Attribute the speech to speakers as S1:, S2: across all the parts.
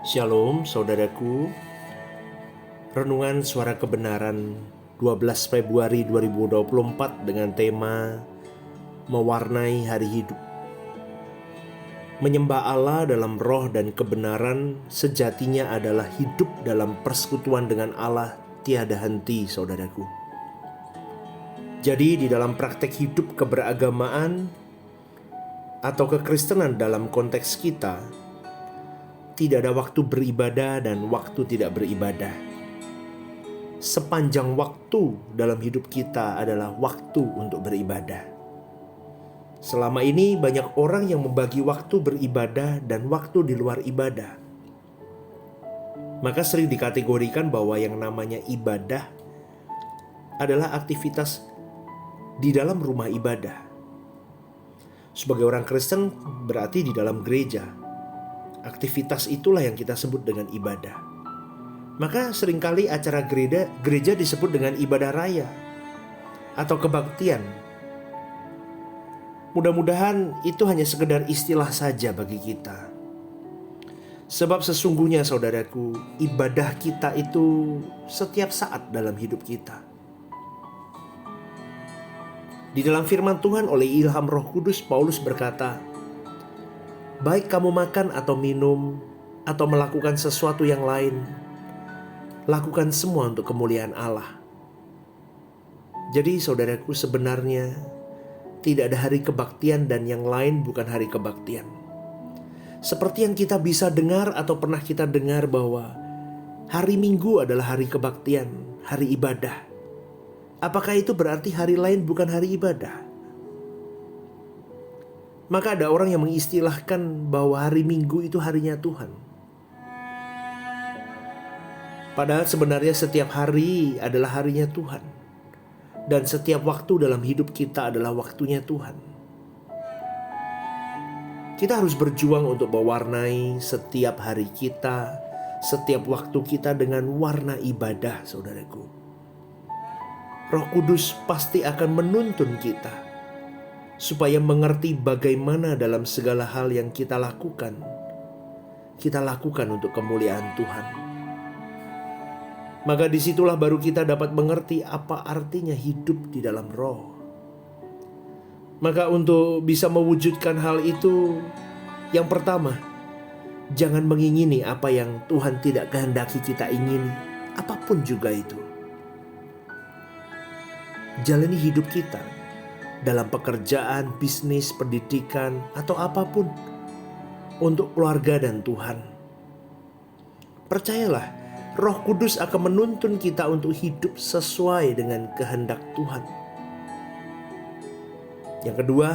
S1: Shalom saudaraku. Renungan Suara Kebenaran 12 Februari 2024 dengan tema Mewarnai Hari Hidup. Menyembah Allah dalam roh dan kebenaran sejatinya adalah hidup dalam persekutuan dengan Allah tiada henti, saudaraku. Jadi di dalam praktek hidup keberagamaan atau kekristenan dalam konteks kita, tidak ada waktu beribadah dan waktu tidak beribadah. Sepanjang waktu dalam hidup kita adalah waktu untuk beribadah. Selama ini banyak orang yang membagi waktu beribadah dan waktu di luar ibadah. Maka sering dikategorikan bahwa yang namanya ibadah adalah aktivitas di dalam rumah ibadah. Sebagai orang Kristen berarti di dalam gereja. Aktivitas itulah yang kita sebut dengan ibadah. Maka seringkali acara gereja disebut dengan ibadah raya atau kebaktian. Mudah-mudahan itu hanya sekedar istilah saja bagi kita. Sebab sesungguhnya saudaraku, ibadah kita itu setiap saat dalam hidup kita. Di dalam firman Tuhan oleh ilham Roh Kudus, Paulus berkata, baik kamu makan atau minum atau melakukan sesuatu yang lain, lakukan semua untuk kemuliaan Allah. Jadi saudaraku, sebenarnya tidak ada hari kebaktian dan yang lain bukan hari kebaktian. Seperti yang kita bisa dengar atau pernah kita dengar bahwa hari Minggu adalah hari kebaktian, hari ibadah. Apakah itu berarti hari lain bukan hari ibadah? Maka ada orang yang mengistilahkan bahwa hari Minggu itu harinya Tuhan. Padahal sebenarnya setiap hari adalah harinya Tuhan. Dan setiap waktu dalam hidup kita adalah waktunya Tuhan. Kita harus berjuang untuk mewarnai setiap hari kita, setiap waktu kita dengan warna ibadah, saudaraku. Roh Kudus pasti akan menuntun kita supaya mengerti bagaimana dalam segala hal yang kita lakukan untuk kemuliaan Tuhan. Maka disitulah baru kita dapat mengerti apa artinya hidup di dalam roh. Maka untuk bisa mewujudkan hal itu, yang pertama, jangan mengingini apa yang Tuhan tidak kehendaki kita ingini, apapun juga itu. Jalani hidup kita dalam pekerjaan, bisnis, pendidikan, atau apapun untuk keluarga dan Tuhan. Percayalah, Roh Kudus akan menuntun kita untuk hidup sesuai dengan kehendak Tuhan. Yang kedua,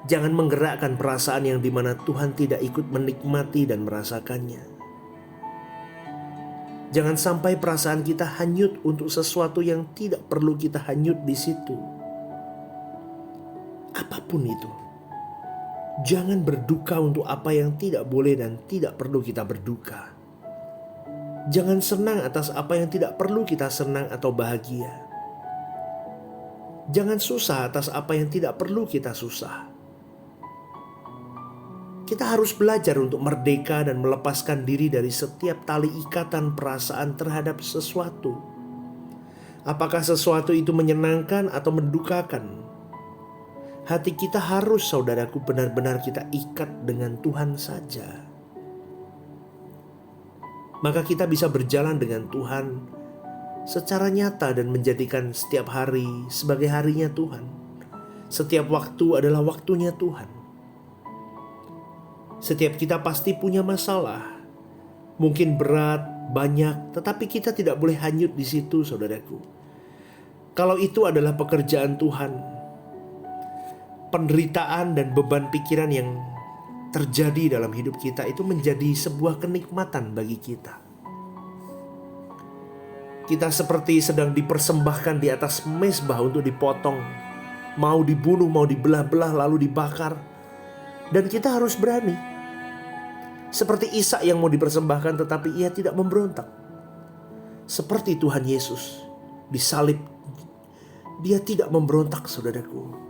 S1: jangan menggerakkan perasaan yang dimana Tuhan tidak ikut menikmati dan merasakannya. Jangan sampai perasaan kita hanyut untuk sesuatu yang tidak perlu kita hanyut di situ. Apapun itu, jangan berduka untuk apa yang tidak boleh dan tidak perlu kita berduka. Jangan senang atas apa yang tidak perlu kita senang atau bahagia. Jangan susah atas apa yang tidak perlu kita susah. Kita harus belajar untuk merdeka dan melepaskan diri dari setiap tali ikatan perasaan terhadap sesuatu. Apakah sesuatu itu menyenangkan atau mendukakan? Hati kita harus, saudaraku, benar-benar kita ikat dengan Tuhan saja. Maka kita bisa berjalan dengan Tuhan secara nyata dan menjadikan setiap hari sebagai harinya Tuhan. Setiap waktu adalah waktunya Tuhan. Setiap kita pasti punya masalah. Mungkin berat, banyak, tetapi kita tidak boleh hanyut di situ, saudaraku. Kalau itu adalah pekerjaan Tuhan, penderitaan dan beban pikiran yang terjadi dalam hidup kita itu menjadi sebuah kenikmatan bagi kita. Kita seperti sedang dipersembahkan di atas mezbah untuk dipotong, mau dibunuh, mau dibelah-belah lalu dibakar. Dan kita harus berani. Seperti Ishak yang mau dipersembahkan tetapi ia tidak memberontak. Seperti Tuhan Yesus disalib, dia tidak memberontak, saudaraku.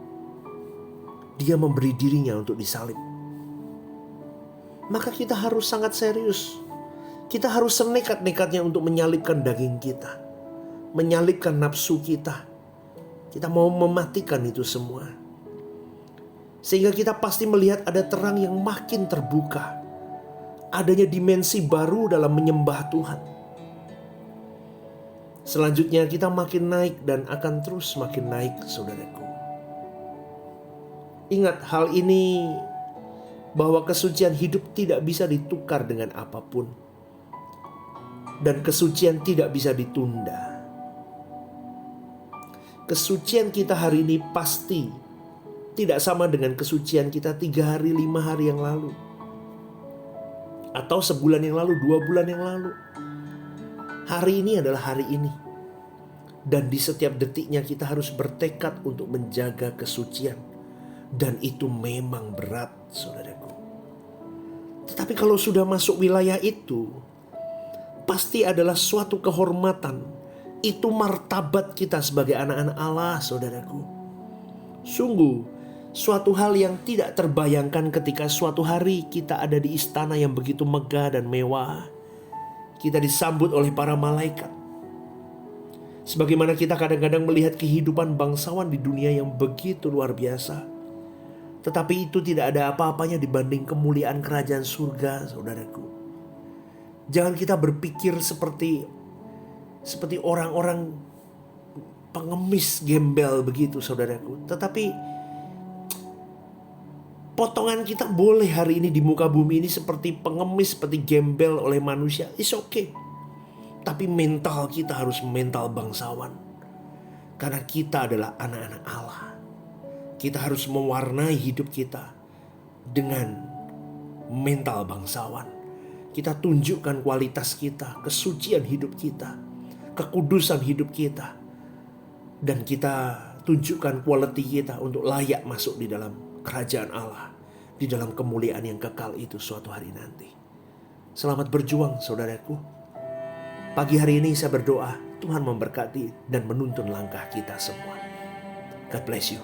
S1: Dia memberi dirinya untuk disalib. Maka kita harus sangat serius Kita harus senekat-nekatnya untuk menyalibkan daging kita, menyalibkan nafsu kita. Kita mau mematikan itu semua. Sehingga kita pasti melihat ada terang yang makin terbuka. Adanya dimensi baru dalam menyembah Tuhan. Selanjutnya kita makin naik dan akan terus makin naik, saudaraku. Ingat hal ini, bahwa kesucian hidup tidak bisa ditukar dengan apapun. Dan kesucian tidak bisa ditunda. Kesucian kita hari ini pasti tidak sama dengan kesucian kita 3 hari, 5 hari yang lalu. Atau sebulan yang lalu, 2 bulan yang lalu. Hari ini adalah hari ini. Dan di setiap detiknya kita harus bertekad untuk menjaga kesucian. Dan itu memang berat, saudaraku. Tetapi kalau sudah masuk wilayah itu, pasti adalah suatu kehormatan. Itu martabat kita sebagai anak-anak Allah, saudaraku. Sungguh, suatu hal yang tidak terbayangkan ketika suatu hari kita ada di istana yang begitu megah dan mewah. Kita disambut oleh para malaikat. Sebagaimana kita kadang-kadang melihat kehidupan bangsawan di dunia yang begitu luar biasa. Tetapi itu tidak ada apa-apanya dibanding kemuliaan kerajaan surga, saudaraku. Jangan kita berpikir seperti orang-orang pengemis gembel begitu, saudaraku. Tetapi potongan kita boleh hari ini di muka bumi ini seperti pengemis, seperti gembel oleh manusia. It's okay. Tapi mental kita harus mental bangsawan. Karena kita adalah anak-anak Allah. Kita harus mewarnai hidup kita dengan mental bangsawan. Kita tunjukkan kualitas kita, kesucian hidup kita, kekudusan hidup kita. Dan kita tunjukkan quality kita untuk layak masuk di dalam kerajaan Allah, di dalam kemuliaan yang kekal itu suatu hari nanti. Selamat berjuang, saudaraku. Pagi hari ini saya berdoa Tuhan memberkati dan menuntun langkah kita semua. God bless you.